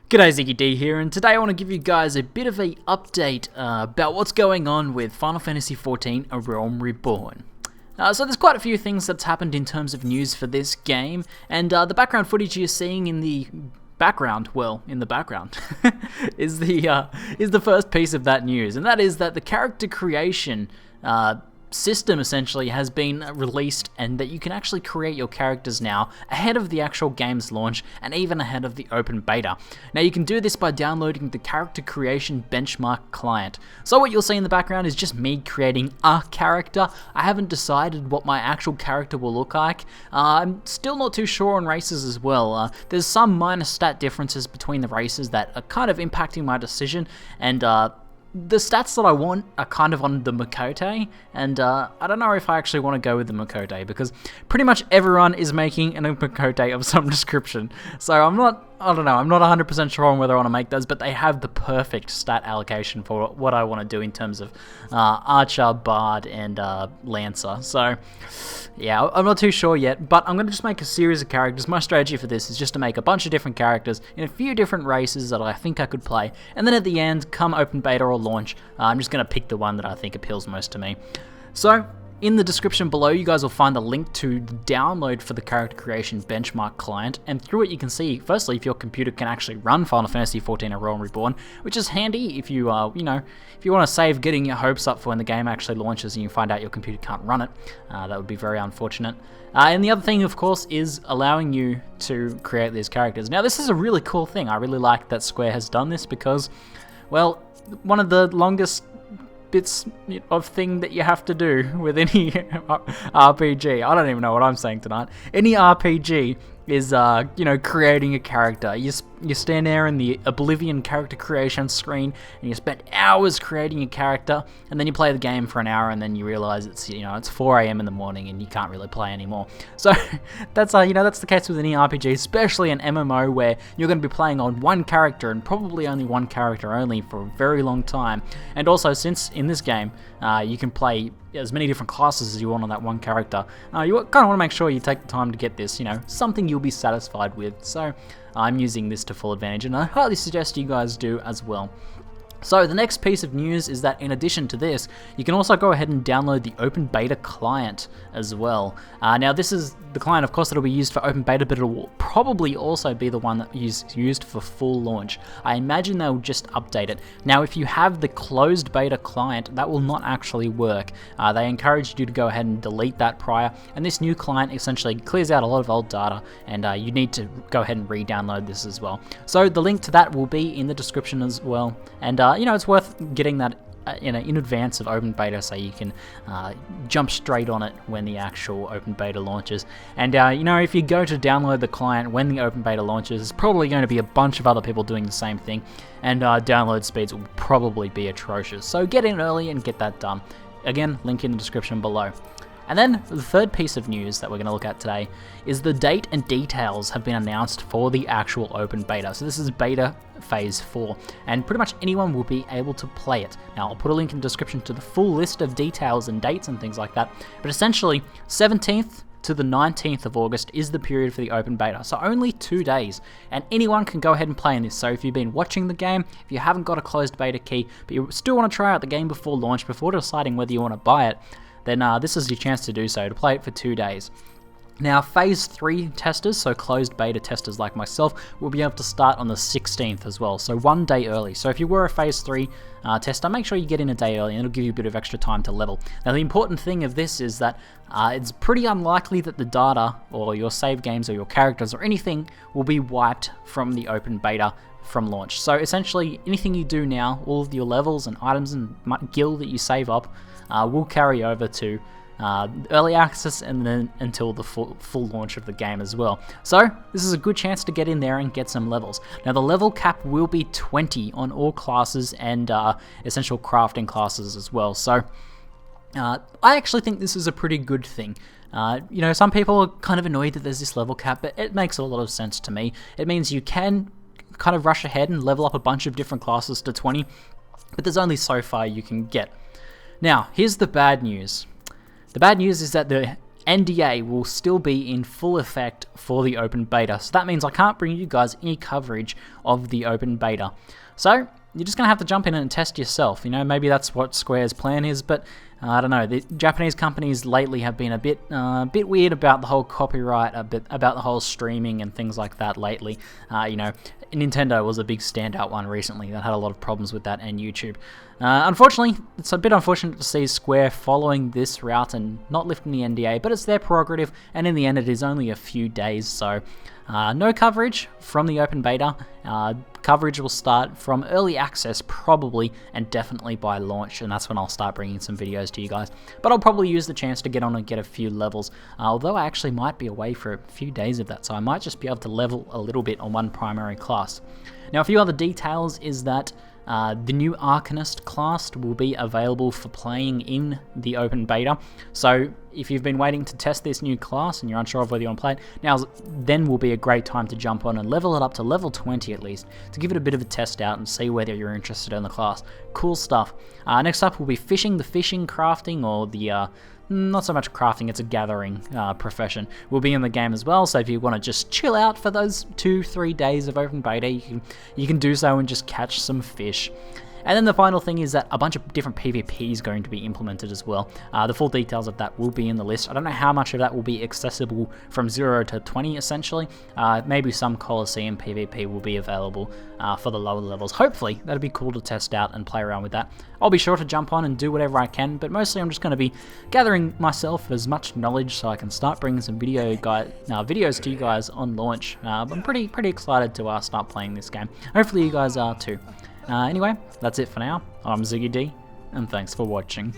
G'day, ZiggyD here, and today I want to give you guys a bit of an update about what's going on with Final Fantasy XIV: A Realm Reborn. So there's quite a few things that's happened in terms of news for this game, and the background footage you're seeing in the background, is the first piece of that news, and that is that the character creation system essentially has been released, and that you can actually create your characters now ahead of the actual game's launch and even ahead of the open beta. Now you can do this by downloading the character creation benchmark client. So what you'll see in the background is just me creating a character. I haven't decided what my actual character will look like. I'm still not too sure on races as well. There's some minor stat differences between the races that are kind of impacting my decision, and the stats that I want are kind of on the Makote, and I don't know if I actually want to go with the Makote, because pretty much everyone is making an Makote of some description. So I'm not 100% sure on whether I want to make those, but they have the perfect stat allocation for what I want to do in terms of Archer, Bard, and Lancer. So yeah, I'm not too sure yet, but I'm going to just make a series of characters. My strategy for this is just to make a bunch of different characters in a few different races that I think I could play, and then at the end, come open beta or launch, I'm just going to pick the one that I think appeals most to me. So in the description below, you guys will find a link to the download for the character creation benchmark client, and through it you can see, firstly, if your computer can actually run Final Fantasy XIV: A Realm Reborn, which is handy if you, if you want to save getting your hopes up for when the game actually launches and you find out your computer can't run it. That would be very unfortunate. And the other thing, of course, is allowing you to create these characters. Now, this is a really cool thing. I really like that Square has done this because, well, one of the longest bits of thing that you have to do with any RPG. I don't even know what I'm saying tonight. Any RPG is, creating a character. You stand there in the Oblivion character creation screen, and you spend hours creating a character, and then you play the game for an hour, and then you realize it's 4 AM in the morning, and you can't really play anymore. So that's the case with any RPG, especially an MMO where you're going to be playing on one character, and probably only one character only for a very long time. And also, since in this game you can play as many different classes as you want on that one character, you kind of want to make sure you take the time to get this, something you'll be satisfied with. So I'm using this to full advantage, and I highly suggest you guys do as well. So the next piece of news is that in addition to this, you can also go ahead and download the open beta client as well. Now this is the client, of course, that will be used for open beta, but it will probably also be the one that is used for full launch. I imagine they'll just update it. Now if you have the closed beta client, that will not actually work. They encourage you to go ahead and delete that prior, and this new client essentially clears out a lot of old data, and you need to go ahead and re-download this as well. So the link to that will be in the description as well, and it's worth getting that in advance of open beta, so you can jump straight on it when the actual open beta launches. And if you go to download the client when the open beta launches, there's probably going to be a bunch of other people doing the same thing, and download speeds will probably be atrocious. So get in early and get that done. Again, link in the description below. And then the third piece of news that we're going to look at today is the date and details have been announced for the actual open beta. So this is beta phase 4, and pretty much anyone will be able to play it. Now I'll put a link in the description to the full list of details and dates and things like that, but essentially 17th to the 19th of August is the period for the open beta, so only 2 days, and anyone can go ahead and play in this. So if you've been watching the game, if you haven't got a closed beta key, but you still want to try out the game before launch, before deciding whether you want to buy it, then this is your chance to do so, to play it for 2 days. Now, Phase 3 testers, so closed beta testers like myself, will be able to start on the 16th as well, so 1 day early. So if you were a Phase 3 tester, make sure you get in a day early, and it'll give you a bit of extra time to level. Now, the important thing of this is that it's pretty unlikely that the data, or your save games, or your characters, or anything will be wiped from the open beta from launch. So essentially, anything you do now, all of your levels and items and guild that you save up, will carry over to early access, and then until the full launch of the game as well. So this is a good chance to get in there and get some levels. Now the level cap will be 20 on all classes and essential crafting classes as well. So I actually think this is a pretty good thing. Some people are kind of annoyed that there's this level cap, but it makes a lot of sense to me. It means you can kind of rush ahead and level up a bunch of different classes to 20, but there's only so far you can get. Now, here's the bad news. The bad news is that the NDA will still be in full effect for the open beta. So that means I can't bring you guys any coverage of the open beta. So you're just going to have to jump in and test yourself. You know, maybe that's what Square's plan is, but I don't know. The Japanese companies lately have been a bit weird about the whole copyright, about the whole streaming and things like that lately. You know, Nintendo was a big standout one recently that had a lot of problems with that, and YouTube. Unfortunately, it's a bit unfortunate to see Square following this route and not lifting the NDA, but it's their prerogative, and in the end it is only a few days, so no coverage from the open beta. Coverage will start from early access probably, and definitely by launch, and that's when I'll start bringing some videos to you guys. But I'll probably use the chance to get on and get a few levels, although I actually might be away for a few days of that, so I might just be able to level a little bit on one primary class. Now, a few other details is that the new Arcanist class will be available for playing in the open beta. So if you've been waiting to test this new class and you're unsure of whether you want to play it, then will be a great time to jump on and level it up to level 20 at least, to give it a bit of a test out and see whether you're interested in the class. Cool stuff. Next up will be fishing. The fishing, crafting, or the not so much crafting, it's a gathering profession, will be in the game as well. So if you want to just chill out for those 2-3 days of open beta, you can do so and just catch some fish. And then the final thing is that a bunch of different PvP is going to be implemented as well. The full details of that will be in the list. I don't know how much of that will be accessible from 0 to 20 essentially. Maybe some Coliseum PvP will be available for the lower levels. Hopefully, that'd be cool to test out and play around with that. I'll be sure to jump on and do whatever I can, but mostly I'm just going to be gathering myself as much knowledge so I can start bringing some videos to you guys on launch. I'm pretty excited to start playing this game. Hopefully you guys are too. Anyway, that's it for now. I'm ZiggyD, and thanks for watching.